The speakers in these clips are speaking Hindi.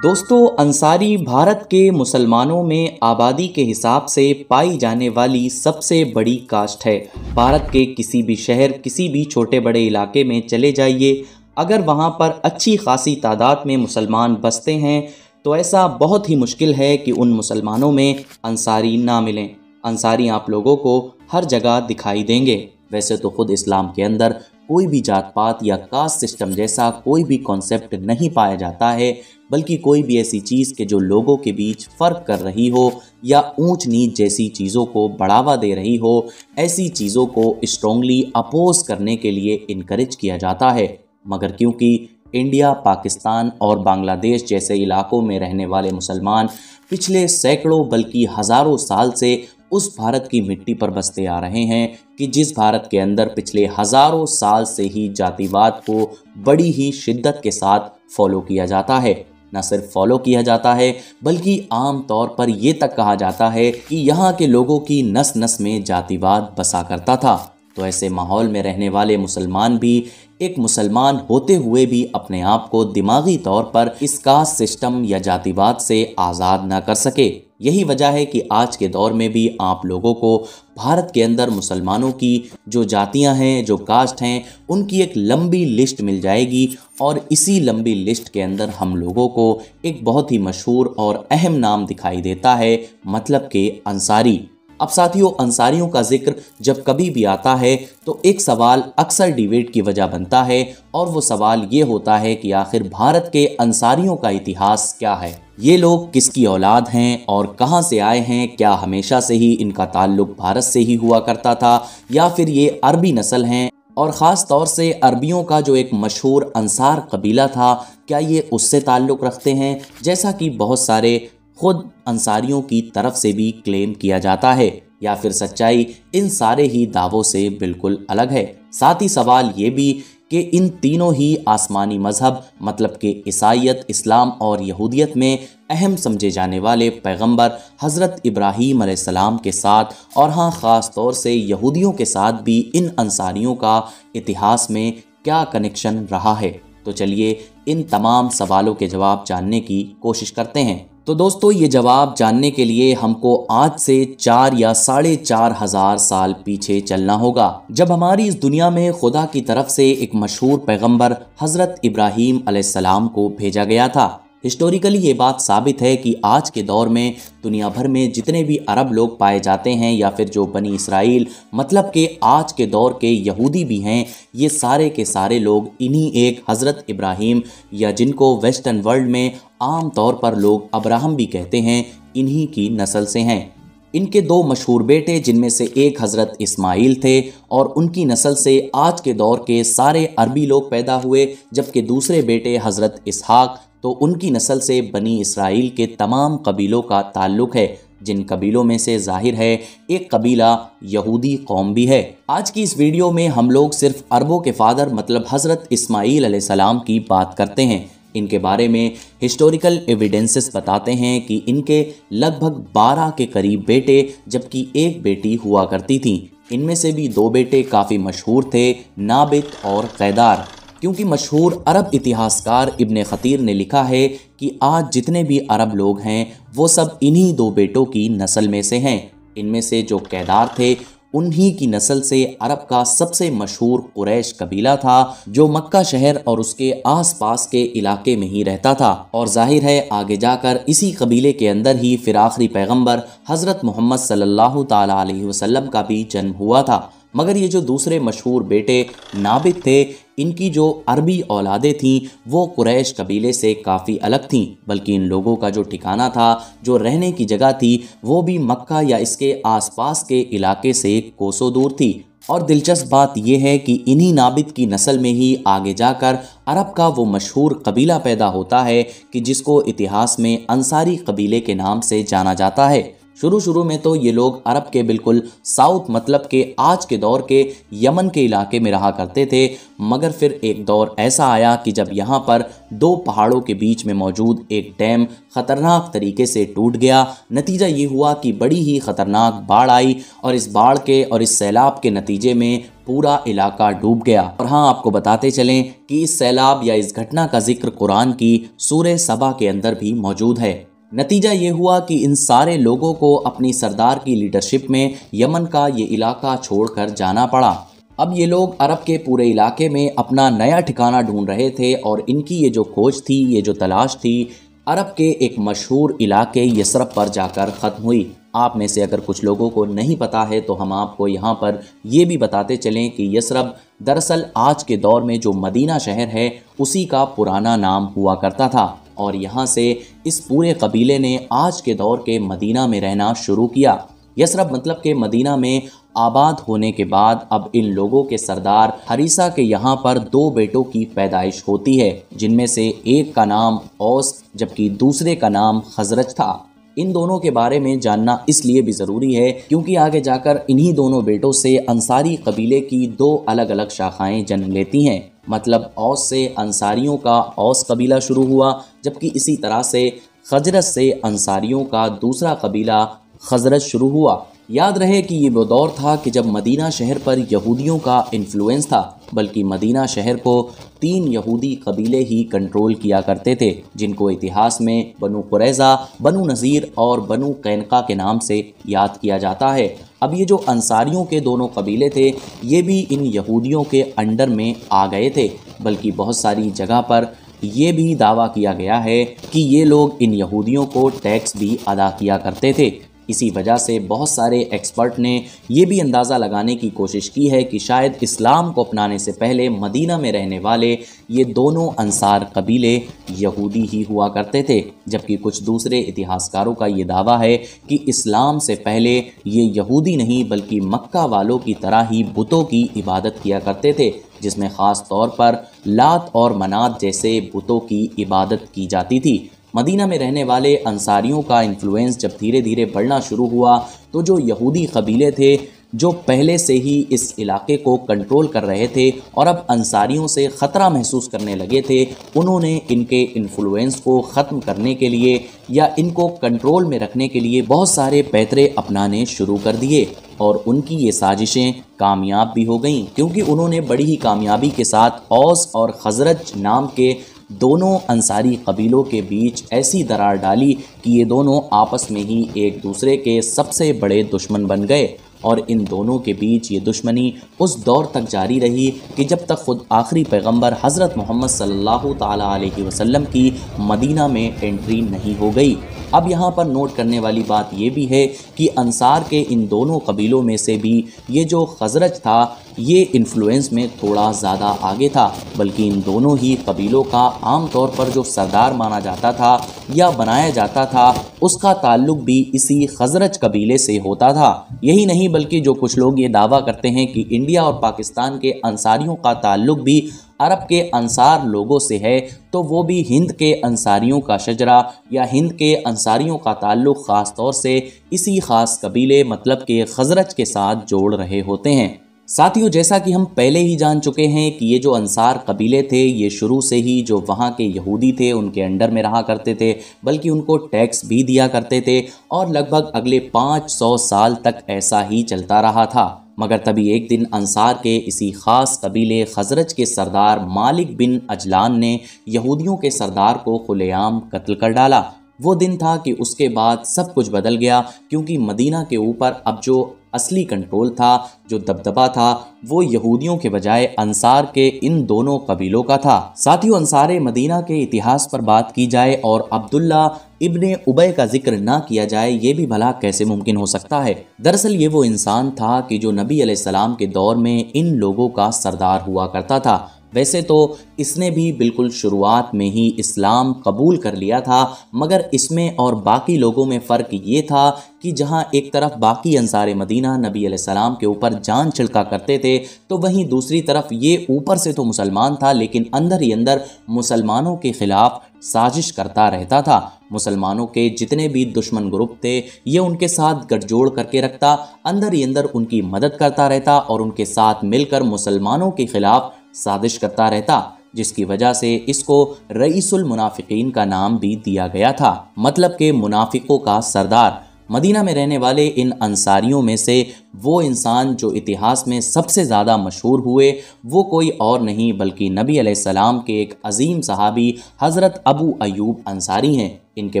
दोस्तों, अंसारी भारत के मुसलमानों में आबादी के हिसाब से पाई जाने वाली सबसे बड़ी कास्ट है। भारत के किसी भी शहर, किसी भी छोटे बड़े इलाके में चले जाइए, अगर वहाँ पर अच्छी खासी तादाद में मुसलमान बसते हैं तो ऐसा बहुत ही मुश्किल है कि उन मुसलमानों में अंसारी ना मिलें। अंसारी आप लोगों को हर जगह दिखाई देंगे। वैसे तो खुद इस्लाम के अंदर कोई भी जात पात या कास्ट सिस्टम जैसा कोई भी कॉन्सेप्ट नहीं पाया जाता है, बल्कि कोई भी ऐसी चीज़ के जो लोगों के बीच फ़र्क कर रही हो या ऊंच नीच जैसी चीज़ों को बढ़ावा दे रही हो, ऐसी चीज़ों को स्ट्रॉन्गली अपोज करने के लिए इनकरेज किया जाता है। मगर क्योंकि इंडिया, पाकिस्तान और बांग्लादेश जैसे इलाकों में रहने वाले मुसलमान पिछले सैकड़ों बल्कि हज़ारों साल से उस भारत की मिट्टी पर बसते आ रहे हैं कि जिस भारत के अंदर पिछले हज़ारों साल से ही जातिवाद को बड़ी ही शिद्दत के साथ फॉलो किया जाता है। न सिर्फ फॉलो किया जाता है बल्कि आम तौर पर ये तक कहा जाता है कि यहाँ के लोगों की नस नस में जातिवाद बसा करता था। तो ऐसे माहौल में रहने वाले मुसलमान भी एक मुसलमान होते हुए भी अपने आप को दिमागी तौर पर इस कास्ट सिस्टम या जातिवाद से आज़ाद ना कर सके। यही वजह है कि आज के दौर में भी आप लोगों को भारत के अंदर मुसलमानों की जो जातियां हैं, जो कास्ट हैं, उनकी एक लंबी लिस्ट मिल जाएगी और इसी लंबी लिस्ट के अंदर हम लोगों को एक बहुत ही मशहूर और अहम नाम दिखाई देता है, मतलब के अंसारी। अब साथियों, अंसारियों का जिक्र जब कभी भी आता है तो एक सवाल अक्सर डिबेट की वजह बनता है और वो सवाल ये होता है कि आखिर भारत के अंसारियों का इतिहास क्या है, ये लोग किसकी औलाद हैं और कहाँ से आए हैं, क्या हमेशा से ही इनका ताल्लुक भारत से ही हुआ करता था या फिर ये अरबी नस्ल हैं, और ख़ास तौर से अरबियों का जो एक मशहूर अंसार कबीला था, क्या ये उससे ताल्लुक़ रखते हैं, जैसा कि बहुत सारे खुद अंसारियों की तरफ से भी क्लेम किया जाता है, या फिर सच्चाई इन सारे ही दावों से बिल्कुल अलग है। साथ ही सवाल ये भी कि इन तीनों ही आसमानी मज़हब मतलब कि ईसाईयत, इस्लाम और यहूदियत में अहम समझे जाने वाले पैगंबर हज़रत इब्राहीम अलैहिस्सलाम के साथ, और हाँ, ख़ास तौर से यहूदियों के साथ भी इन अंसारियों का इतिहास में क्या कनेक्शन रहा है। तो चलिए इन तमाम सवालों के जवाब जानने की कोशिश करते हैं। तो दोस्तों, ये जवाब जानने के लिए हमको आज से 4 या 4,500 साल पीछे चलना होगा, जब हमारी इस दुनिया में खुदा की तरफ से एक मशहूर पैगंबर हज़रत इब्राहीम अलैहिस्सलाम को भेजा गया था। हिस्टोरिकली ये बात साबित है कि आज के दौर में दुनिया भर में जितने भी अरब लोग पाए जाते हैं या फिर जो बनी इसराइल मतलब के आज के दौर के यहूदी भी हैं, ये सारे के सारे लोग इन्हीं एक हज़रत इब्राहीम, या जिनको वेस्टर्न वर्ल्ड में आम तौर पर लोग अब्राहम भी कहते हैं, इन्हीं की नस्ल से हैं। इनके 2 मशहूर बेटे, जिनमें से एक हज़रत इस्माइल थे और उनकी नस्ल से आज के दौर के सारे अरबी लोग पैदा हुए, जबकि दूसरे बेटे हज़रत इसहाक, तो उनकी नस्ल से बनी इसराइल के तमाम कबीलों का ताल्लुक़ है, जिन कबीलों में से जाहिर है एक कबीला यहूदी कौम भी है। आज की इस वीडियो में हम लोग सिर्फ अरबों के फादर मतलब हज़रत इस्माइल अलैहिस्सलाम की बात करते हैं। इनके बारे में हिस्टोरिकल एविडेंसेस बताते हैं कि इनके लगभग 12 के करीब बेटे जबकि एक बेटी हुआ करती थी। इनमें से भी 2 बेटे काफ़ी मशहूर थे, नाबित और कैदार, क्योंकि मशहूर अरब इतिहासकार इब्न खतीर ने लिखा है कि आज जितने भी अरब लोग हैं वो सब इन्हीं 2 बेटों की नस्ल में से हैं। इनमें से जो कैदार थे उन्हीं की नस्ल से अरब का सबसे मशहूर कुरैश कबीला था, जो मक्का शहर और उसके आसपास के इलाके में ही रहता था। और जाहिर है आगे जाकर इसी कबीले के अंदर ही फिर आखिरी पैगंबर हज़रत मोहम्मद सल्लल्लाहु ताला अलैहि वसल्लम का भी जन्म हुआ था। मगर ये जो दूसरे मशहूर बेटे नाबित थे, इनकी जो अरबी औलादें थीं वो कुरैश कबीले से काफ़ी अलग थीं, बल्कि इन लोगों का जो ठिकाना था, जो रहने की जगह थी, वो भी मक्का या इसके आसपास के इलाके से कोसों दूर थी। और दिलचस्प बात यह है कि इन्हीं नाबित की नस्ल में ही आगे जाकर अरब का वो मशहूर कबीला पैदा होता है कि जिसको इतिहास में अंसारी कबीले के नाम से जाना जाता है। शुरू में तो ये लोग अरब के बिल्कुल साउथ मतलब के आज के दौर के यमन के इलाके में रहा करते थे, मगर फिर एक दौर ऐसा आया कि जब यहाँ पर 2 पहाड़ों के बीच में मौजूद एक डैम ख़तरनाक तरीके से टूट गया। नतीजा ये हुआ कि बड़ी ही ख़तरनाक बाढ़ आई और इस बाढ़ के और इस सैलाब के नतीजे में पूरा इलाका डूब गया। और हाँ, आपको बताते चलें कि इस सैलाब या इस घटना का जिक्र कुरान की सूरह सबा के अंदर भी मौजूद है। नतीजा ये हुआ कि इन सारे लोगों को अपनी सरदार की लीडरशिप में यमन का ये इलाका छोड़कर जाना पड़ा। अब ये लोग अरब के पूरे इलाके में अपना नया ठिकाना ढूंढ रहे थे और इनकी ये जो खोज थी, ये जो तलाश थी, अरब के एक मशहूर इलाके यसरब पर जाकर ख़त्म हुई। आप में से अगर कुछ लोगों को नहीं पता है तो हम आपको यहाँ पर ये भी बताते चलें कि यसरब दरअसल आज के दौर में जो मदीना शहर है उसी का पुराना नाम हुआ करता था। और यहाँ से इस पूरे कबीले ने आज के दौर के मदीना में रहना शुरू किया। यसरब मतलब के मदीना में आबाद होने के बाद अब इन लोगों के सरदार हरीसा के यहाँ पर 2 बेटों की पैदाइश होती है, जिनमें से एक का नाम औस जबकि दूसरे का नाम खजरज था। इन दोनों के बारे में जानना इसलिए भी ज़रूरी है क्योंकि आगे जाकर इन्हीं दोनों बेटों से अंसारी कबीले की 2 अलग अलग शाखाएं जन्म लेती हैं। मतलब औस से अंसारियों का औस कबीला शुरू हुआ, जबकि इसी तरह से खजरज से अंसारियों का दूसरा कबीला खजरज शुरू हुआ। याद रहे कि ये वो दौर था कि जब मदीना शहर पर यहूदियों का इन्फ्लुएंस था, बल्कि मदीना शहर को 3 यहूदी कबीले ही कंट्रोल किया करते थे, जिनको इतिहास में बनु कुरैज़ा, बनु नज़ीर और बनु कैनका के नाम से याद किया जाता है। अब ये जो अंसारियों के दोनों कबीले थे ये भी इन यहूदियों के अंडर में आ गए थे, बल्कि बहुत सारी जगह पर ये भी दावा किया गया है कि ये लोग इन यहूदियों को टैक्स भी अदा किया करते थे। इसी वजह से बहुत सारे एक्सपर्ट ने ये भी अंदाज़ा लगाने की कोशिश की है कि शायद इस्लाम को अपनाने से पहले मदीना में रहने वाले ये दोनों अंसार कबीले यहूदी ही हुआ करते थे, जबकि कुछ दूसरे इतिहासकारों का ये दावा है कि इस्लाम से पहले ये यहूदी नहीं बल्कि मक्का वालों की तरह ही बुतों की इबादत किया करते थे, जिसमें ख़ास तौर पर लात और मनात जैसे बुतों की इबादत की जाती थी। मदीना में रहने वाले अंसारियों का इन्फ्लुएंस जब धीरे धीरे बढ़ना शुरू हुआ तो जो यहूदी कबीले थे जो पहले से ही इस इलाके को कंट्रोल कर रहे थे और अब अंसारियों से ख़तरा महसूस करने लगे थे, उन्होंने इनके इन्फ्लुएंस को ख़त्म करने के लिए या इनको कंट्रोल में रखने के लिए बहुत सारे पैतरे अपनाने शुरू कर दिए। और उनकी ये साजिशें कामयाब भी हो गईं क्योंकि उन्होंने बड़ी ही कामयाबी के साथ औस और खजरज नाम के दोनों अंसारी कबीलों के बीच ऐसी दरार डाली कि ये दोनों आपस में ही एक दूसरे के सबसे बड़े दुश्मन बन गए। और इन दोनों के बीच ये दुश्मनी उस दौर तक जारी रही कि जब तक ख़ुद आखिरी पैगंबर हज़रत मोहम्मद सल्लल्लाहु ताला अलैहि वसल्लम की मदीना में एंट्री नहीं हो गई। अब यहाँ पर नोट करने वाली बात ये भी है कि अंसार के इन दोनों कबीलों में से भी ये जो खजरज था ये इन्फ्लुएंस में थोड़ा ज़्यादा आगे था, बल्कि इन दोनों ही कबीलों का आम तौर पर जो सरदार माना जाता था या बनाया जाता था उसका ताल्लुक भी इसी खजरज कबीले से होता था। यही नहीं बल्कि जो कुछ लोग ये दावा करते हैं कि इंडिया और पाकिस्तान के अंसारियों का ताल्लुक भी अरब के अंसार लोगों से है, तो वो भी हिंद के अंसारियों का शजरा या हिंद के अंसारियों का ताल्लुक़ ख़ास तौर से इसी ख़ास कबीले मतलब के खजरज के साथ जोड़ रहे होते हैं। साथियों, जैसा कि हम पहले ही जान चुके हैं कि ये जो अंसार कबीले थे ये शुरू से ही जो वहाँ के यहूदी थे उनके अंडर में रहा करते थे, बल्कि उनको टैक्स भी दिया करते थे और लगभग अगले 500 साल तक ऐसा ही चलता रहा था। मगर तभी एक दिन अंसार के इसी ख़ास कबीले खजरज के सरदार मालिक बिन अजलान ने यहूदियों के सरदार को खुलेआम कत्ल कर डाला। वो दिन था कि उसके बाद सब कुछ बदल गया क्योंकि मदीना के ऊपर अब जो असली कंट्रोल था, जो दबदबा था, वो यहूदियों के बजाय अंसार के इन दोनों कबीलों का था। साथियों, अंसार मदीना के इतिहास पर बात की जाए और अब्दुल्ला इब्ने उबय का जिक्र ना किया जाए ये भी भला कैसे मुमकिन हो सकता है। दरअसल ये वो इंसान था कि जो नबी अलैहिस्सलाम के दौर में इन लोगों का सरदार हुआ करता था। वैसे तो इसने भी बिल्कुल शुरुआत में ही इस्लाम कबूल कर लिया था, मगर इसमें और बाकी लोगों में फ़र्क ये था कि जहां एक तरफ बाकी अंसार मदीना नबी अलैहिस्सलाम के ऊपर जान छिड़का करते थे, तो वहीं दूसरी तरफ ये ऊपर से तो मुसलमान था लेकिन अंदर ही अंदर मुसलमानों के ख़िलाफ़ साजिश करता रहता था। मुसलमानों के जितने भी दुश्मन ग्रुप थे ये उनके साथ गठजोड़ करके रखता, अंदर ही अंदर उनकी मदद करता रहता और उनके साथ मिलकर मुसलमानों के ख़िलाफ़ साजिश करता रहता, जिसकी वजह से इसको रईसुल मुनाफिकीन का नाम भी दिया गया था, मतलब के मुनाफिकों का सरदार। मदीना में रहने वाले इन अंसारियों में से वो इंसान जो इतिहास में सबसे ज़्यादा मशहूर हुए वो कोई और नहीं बल्कि नबी अलैहिस्सलाम के एक अजीम सहाबी हज़रत अबू अयूब अंसारी हैं। इनके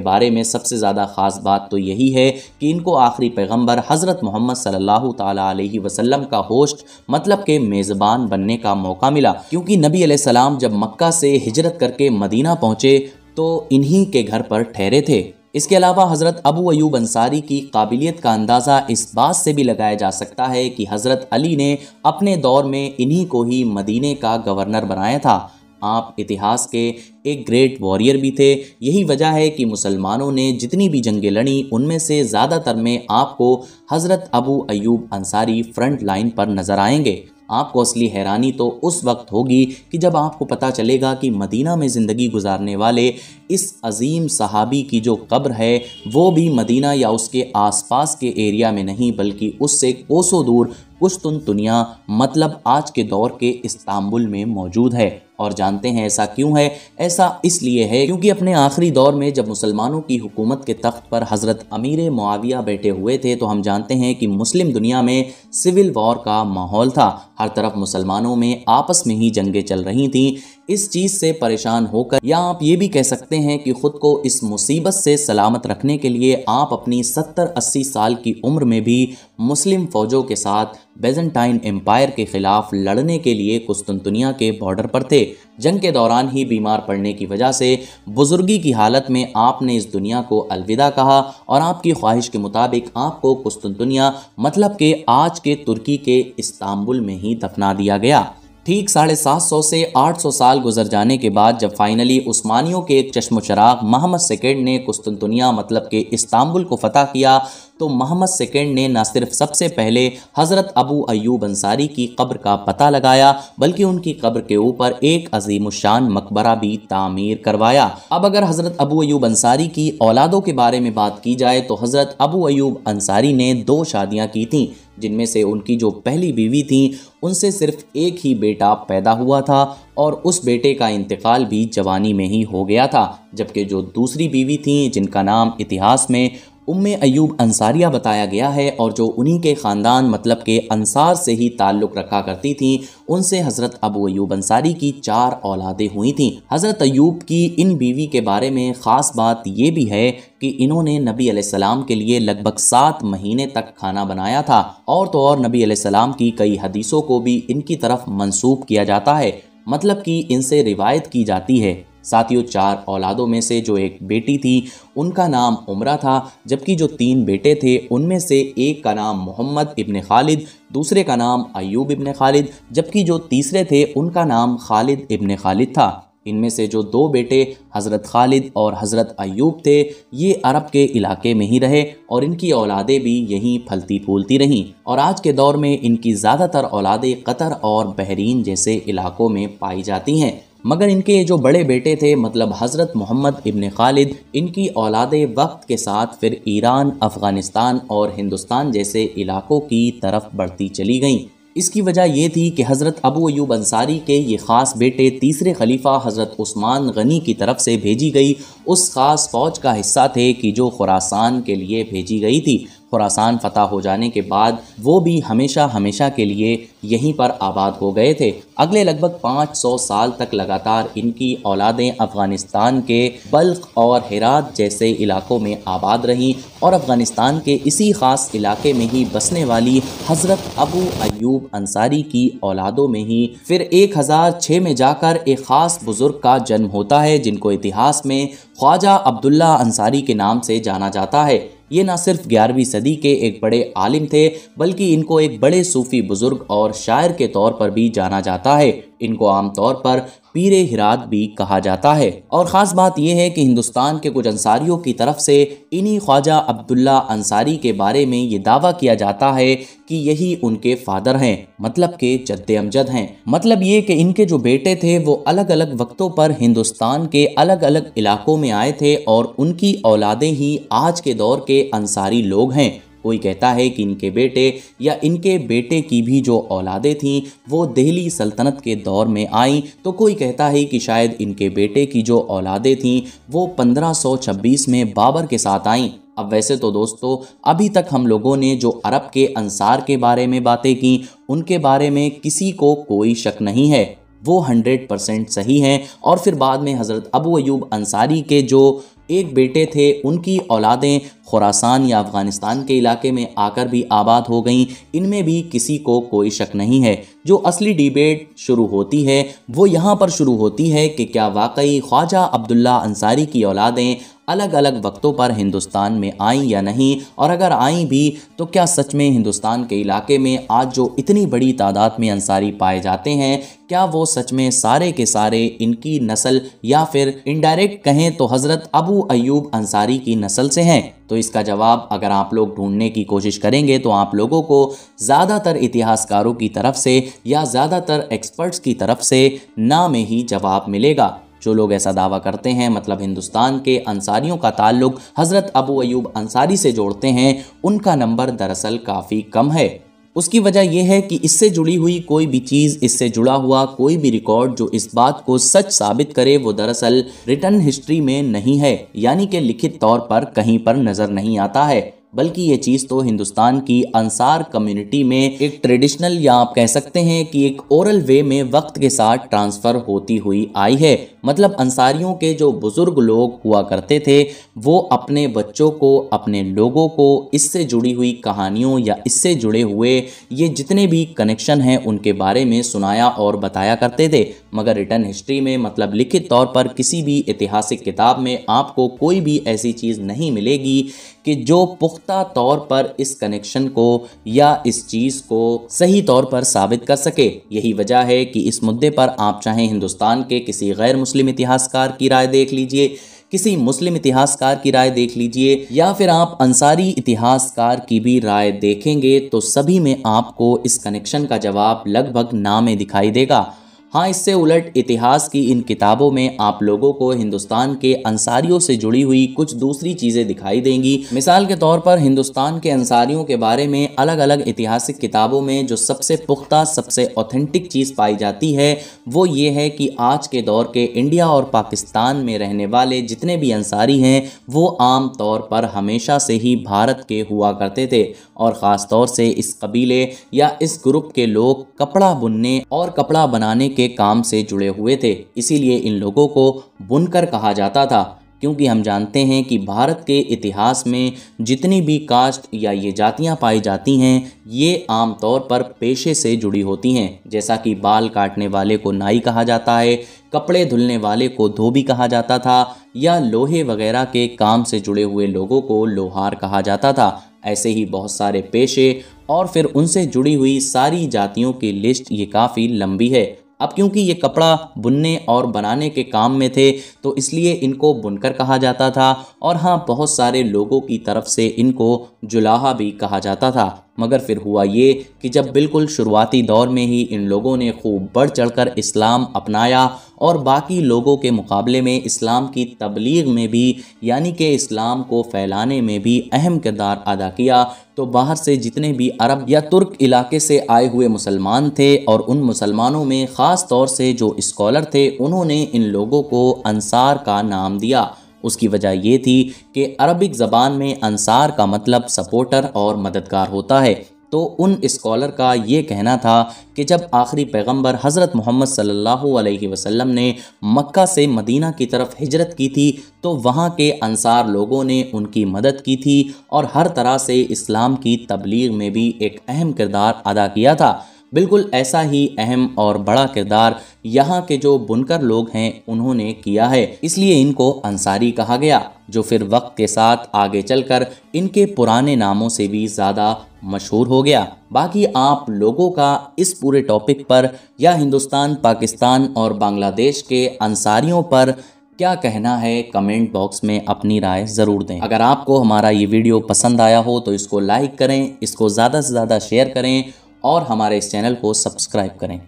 बारे में सबसे ज़्यादा ख़ास बात तो यही है कि इनको आखिरी पैगंबर हज़रत मोहम्मद सल्लल्लाहु ताला अलैहि वसल्लम का होस्ट मतलब के मेज़बान बनने का मौका मिला, क्योंकि नबी अलैहिस्सलाम जब मक्का से हिजरत करके मदीना पहुँचे तो इन्हीं के घर पर ठहरे थे। इसके अलावा हज़रत अबू अयूब अंसारी की काबिलियत का अंदाज़ा इस बात से भी लगाया जा सकता है कि हज़रत अली ने अपने दौर में इन्हीं को ही मदीने का गवर्नर बनाया था। आप इतिहास के एक ग्रेट वॉरियर भी थे। यही वजह है कि मुसलमानों ने जितनी भी जंगें लड़ी उनमें से ज़्यादातर में आपको हज़रत अबू अयूब अंसारी फ्रंट लाइन पर नज़र आएंगे। आपको असली हैरानी तो उस वक्त होगी कि जब आपको पता चलेगा कि मदीना में ज़िंदगी गुजारने वाले इस अजीम सहाबी की जो कब्र है वो भी मदीना या उसके आसपास के एरिया में नहीं बल्कि उससे कोसों दूर कुस्तुनतुनिया मतलब आज के दौर के इस्तांबुल में मौजूद है। और जानते हैं ऐसा क्यों है? ऐसा इसलिए है क्योंकि अपने आखिरी दौर में जब मुसलमानों की हुकूमत के तख्त पर हज़रत अमीर मुआविया बैठे हुए थे तो हम जानते हैं कि मुस्लिम दुनिया में सिविल वॉर का माहौल था। हर तरफ मुसलमानों में आपस में ही जंगें चल रही थीं। इस चीज़ से परेशान होकर या आप ये भी कह सकते हैं कि ख़ुद को इस मुसीबत से सलामत रखने के लिए आप अपनी 70-80 साल की उम्र में भी मुस्लिम फ़ौजों के साथ बेज़ेंटाइन एम्पायर के ख़िलाफ़ लड़ने के लिए कुस्तुनतुनिया के बॉर्डर पर थे। जंग के दौरान ही बीमार पड़ने की वजह से बुजुर्गी की हालत में आपने इस दुनिया को अलविदा कहा और आपकी ख्वाहिश के मुताबिक आपको कुस्तुनतुनिया मतलब के आज के तुर्की के इस्तांबुल में ही दफना दिया गया। ठीक 750 से 800 साल गुजर जाने के बाद जब फाइनली उस्मानियों के एक चश्मो चराग मोहम्मद सेकंड ने कुस्तुनतुनिया मतलब के इस्तांबुल को फतह किया तो मोहम्मद सेकंड ने न सिर्फ सबसे पहले हज़रत अबू अयूब अंसारी की कब्र का पता लगाया बल्कि उनकी कब्र के ऊपर एक अजीमुशान मकबरा भी तामीर करवाया। अब अगर हज़रत अबू अयूब अंसारी की औलादों के बारे में बात की जाए तो हज़रत अबू अयूब अंसारी ने 2 शादियाँ की थीं, जिनमें से उनकी जो पहली बीवी थी उनसे सिर्फ एक ही बेटा पैदा हुआ था और उस बेटे का इंतकाल भी जवानी में ही हो गया था। जबकि जो दूसरी बीवी थी जिनका नाम इतिहास में उम्मे अयूब अंसारिया बताया गया है और जो उन्हीं के ख़ानदान मतलब के अंसार से ही ताल्लुक़ रखा करती थी, उनसे हज़रत अबू अयूब अंसारी की 4 औलादें हुई थीं। हज़रत अयूब की इन बीवी के बारे में ख़ास बात ये भी है कि इन्होंने नबी अलैहिस्सलाम के लिए लगभग 7 महीने तक खाना बनाया था। और तो और नबी अलैहिस्सलाम की कई हदीसों को भी इनकी तरफ मंसूब किया जाता है, मतलब कि इनसे रिवायत की जाती है। साथियों, 4 औलादों में से जो एक बेटी थी उनका नाम उमरा था, जबकि जो 3 बेटे थे उनमें से एक का नाम मोहम्मद इब्न खालिद, दूसरे का नाम अयूब इब्न खालिद, जबकि जो तीसरे थे उनका नाम खालिद इब्न खालिद था। इनमें से जो 2 बेटे हज़रत खालिद और हज़रत अयूब थे ये अरब के इलाके में ही रहे और इनकी औलादें भी यहीं फलती फूलती रहीं और आज के दौर में इनकी ज़्यादातर औलादें कतर और बहरीन जैसे इलाकों में पाई जाती हैं। मगर इनके जो बड़े बेटे थे मतलब हज़रत मोहम्मद इब्न खालिद, इनकी औलादें वक्त के साथ फिर ईरान, अफ़गानिस्तान और हिंदुस्तान जैसे इलाकों की तरफ बढ़ती चली गईं। इसकी वजह यह थी कि हज़रत अबू अयूब अंसारी के ये ख़ास बेटे तीसरे खलीफा हज़रत उस्मान गनी की तरफ से भेजी गई उस ख़ास फ़ौज का हिस्सा थे कि जो खुरासान के लिए भेजी गई थी। खुरासान फ़तह हो जाने के बाद वो भी हमेशा हमेशा के लिए यहीं पर आबाद हो गए थे। अगले लगभग 500 साल तक लगातार इनकी औलादें अफ़गानिस्तान के बल्ख और हेरात जैसे इलाकों में आबाद रहीं और अफ़गानिस्तान के इसी ख़ास इलाके में ही बसने वाली हज़रत अबू अयूब अंसारी की औलादों में ही फिर 1006 में जाकर एक ख़ास बुज़ुर्ग का जन्म होता है जिनको इतिहास में ख्वाजा अब्दुल्ला अंसारी के नाम से जाना जाता है। ये ना सिर्फ 11वीं सदी के एक बड़े आलिम थे बल्कि इनको एक बड़े सूफ़ी बुज़ुर्ग और शायर के तौर पर भी जाना जाता है। इनको आमतौर पर पीरे हिरात भी कहा जाता है। और ख़ास बात यह है कि हिंदुस्तान के कुछ अंसारियों की तरफ से इन्हीं ख्वाजा अब्दुल्ला अंसारी के बारे में ये दावा किया जाता है कि यही उनके फादर हैं, मतलब के जद्दे अमजद हैं। मतलब ये कि इनके जो बेटे थे वो अलग अलग वक्तों पर हिंदुस्तान के अलग अलग इलाकों में आए थे और उनकी औलादें ही आज के दौर के अंसारी लोग हैं। कोई कहता है कि इनके बेटे या इनके बेटे की भी जो औलादें थीं वो दिल्ली सल्तनत के दौर में आईं, तो कोई कहता है कि शायद इनके बेटे की जो औलादें थीं वो 1526 में बाबर के साथ आईं। अब वैसे तो दोस्तों अभी तक हम लोगों ने जो अरब के अंसार के बारे में बातें की, उनके बारे में किसी को कोई शक नहीं है, वो 100% सही हैं। और फिर बाद में हज़रत अबू अयूब अंसारी के जो एक बेटे थे, उनकी औलादें खुरासान या अफ़गानिस्तान के इलाके में आकर भी आबाद हो गईं, इनमें भी किसी को कोई शक नहीं है। जो असली डिबेट शुरू होती है वो यहाँ पर शुरू होती है कि क्या वाकई ख्वाजा अब्दुल्ला अंसारी की औलादें अलग अलग वक्तों पर हिंदुस्तान में आईं या नहीं, और अगर आईं भी तो क्या सच में हिंदुस्तान के इलाके में आज जो इतनी बड़ी तादाद में अंसारी पाए जाते हैं, क्या वो सच में सारे के सारे इनकी नस्ल या फिर इनडायरेक्ट कहें तो हज़रत अबू अयूब अंसारी की नस्ल से हैं? तो इसका जवाब अगर आप लोग ढूंढने की कोशिश करेंगे तो आप लोगों को ज़्यादातर इतिहासकारों की तरफ से या ज़्यादातर एक्सपर्ट्स की तरफ से ना में ही जवाब मिलेगा। जो लोग ऐसा दावा करते हैं, मतलब हिंदुस्तान के अंसारियों का ताल्लुक हज़रत अबू अयूब अंसारी से जोड़ते हैं, उनका नंबर दरअसल काफ़ी कम है। उसकी वजह यह है कि इससे जुड़ी हुई कोई भी चीज़, इससे जुड़ा हुआ कोई भी रिकॉर्ड जो इस बात को सच साबित करे, वो दरअसल रिटर्न हिस्ट्री में नहीं है, यानी कि लिखित तौर पर कहीं पर नज़र नहीं आता है। बल्कि ये चीज़ तो हिंदुस्तान की अंसार कम्युनिटी में एक ट्रेडिशनल या आप कह सकते हैं कि एक ओरल वे में वक्त के साथ ट्रांसफ़र होती हुई आई है। मतलब अंसारियों के जो बुज़ुर्ग लोग हुआ करते थे, वो अपने बच्चों को, अपने लोगों को इससे जुड़ी हुई कहानियों या इससे जुड़े हुए ये जितने भी कनेक्शन हैं उनके बारे में सुनाया और बताया करते थे। मगर रिटर्न हिस्ट्री में, मतलब लिखित तौर पर किसी भी ऐतिहासिक किताब में आपको कोई भी ऐसी चीज़ नहीं मिलेगी कि जो पुख्ता तौर पर इस कनेक्शन को या इस चीज़ को सही तौर पर साबित कर सके। यही वजह है कि इस मुद्दे पर आप चाहें हिंदुस्तान के किसी गैर मुस्लिम इतिहासकार की राय देख लीजिए, किसी मुस्लिम इतिहासकार की राय देख लीजिए, या फिर आप अंसारी इतिहासकार की भी राय देखेंगे तो सभी में आपको इस कनेक्शन का जवाब लगभग ना में दिखाई देगा। हाँ, इससे उलट इतिहास की इन किताबों में आप लोगों को हिंदुस्तान के अंसारियों से जुड़ी हुई कुछ दूसरी चीज़ें दिखाई देंगी। मिसाल के तौर पर हिंदुस्तान के अंसारियों के बारे में अलग अलग ऐतिहासिक किताबों में जो सबसे पुख्ता, सबसे ऑथेंटिक चीज़ पाई जाती है वो ये है कि आज के दौर के इंडिया और पाकिस्तान में रहने वाले जितने भी अंसारी हैं वो आम तौर पर हमेशा से ही भारत के हुआ करते थे, और ख़ास तौर से इस कबीले या इस ग्रुप के लोग कपड़ा बुनने और कपड़ा बनाने के काम से जुड़े हुए थे। इसीलिए इन लोगों को बुनकर कहा जाता था, क्योंकि हम जानते हैं कि भारत के इतिहास में जितनी भी कास्ट या ये जातियां पाई जाती हैं ये आम तौर पर पेशे से जुड़ी होती हैं। जैसा कि बाल काटने वाले को नाई कहा जाता है, कपड़े धुलने वाले को धोबी कहा जाता था, या लोहे वगैरह के काम से जुड़े हुए लोगों को लोहार कहा जाता था। ऐसे ही बहुत सारे पेशे और फिर उनसे जुड़ी हुई सारी जातियों की लिस्ट ये काफ़ी लंबी है। अब क्योंकि ये कपड़ा बुनने और बनाने के काम में थे तो इसलिए इनको बुनकर कहा जाता था, और हाँ, बहुत सारे लोगों की तरफ से इनको जुलाहा भी कहा जाता था। मगर फिर हुआ ये कि जब बिल्कुल शुरुआती दौर में ही इन लोगों ने खूब बढ़ चढ़कर इस्लाम अपनाया और बाकी लोगों के मुकाबले में इस्लाम की तबलीग में भी, यानी कि इस्लाम को फैलाने में भी अहम किरदार अदा किया, तो बाहर से जितने भी अरब या तुर्क इलाके से आए हुए मुसलमान थे, और उन मुसलमानों में ख़ास तौर से जो स्कॉलर थे, उन्होंने इन लोगों को अंसार का नाम दिया। उसकी वजह ये थी कि अरबिक ज़बान में अंसार का मतलब सपोर्टर और मददगार होता है। तो उन स्कॉलर का ये कहना था कि जब आखिरी पैगंबर हज़रत मोहम्मद सल्लल्लाहु अलैहि वसल्लम ने मक्का से मदीना की तरफ हिजरत की थी तो वहाँ के अंसार लोगों ने उनकी मदद की थी और हर तरह से इस्लाम की तबलीग में भी एक अहम किरदार अदा किया था। बिल्कुल ऐसा ही अहम और बड़ा किरदार यहाँ के जो बुनकर लोग हैं उन्होंने किया है, इसलिए इनको अंसारी कहा गया, जो फिर वक्त के साथ आगे चलकर इनके पुराने नामों से भी ज़्यादा मशहूर हो गया। बाकी आप लोगों का इस पूरे टॉपिक पर या हिंदुस्तान, पाकिस्तान और बांग्लादेश के अंसारियों पर क्या कहना है, कमेंट बॉक्स में अपनी राय ज़रूर दें। अगर आपको हमारा ये वीडियो पसंद आया हो तो इसको लाइक करें, इसको ज़्यादा से ज़्यादा शेयर करें और हमारे इस चैनल को सब्सक्राइब करें।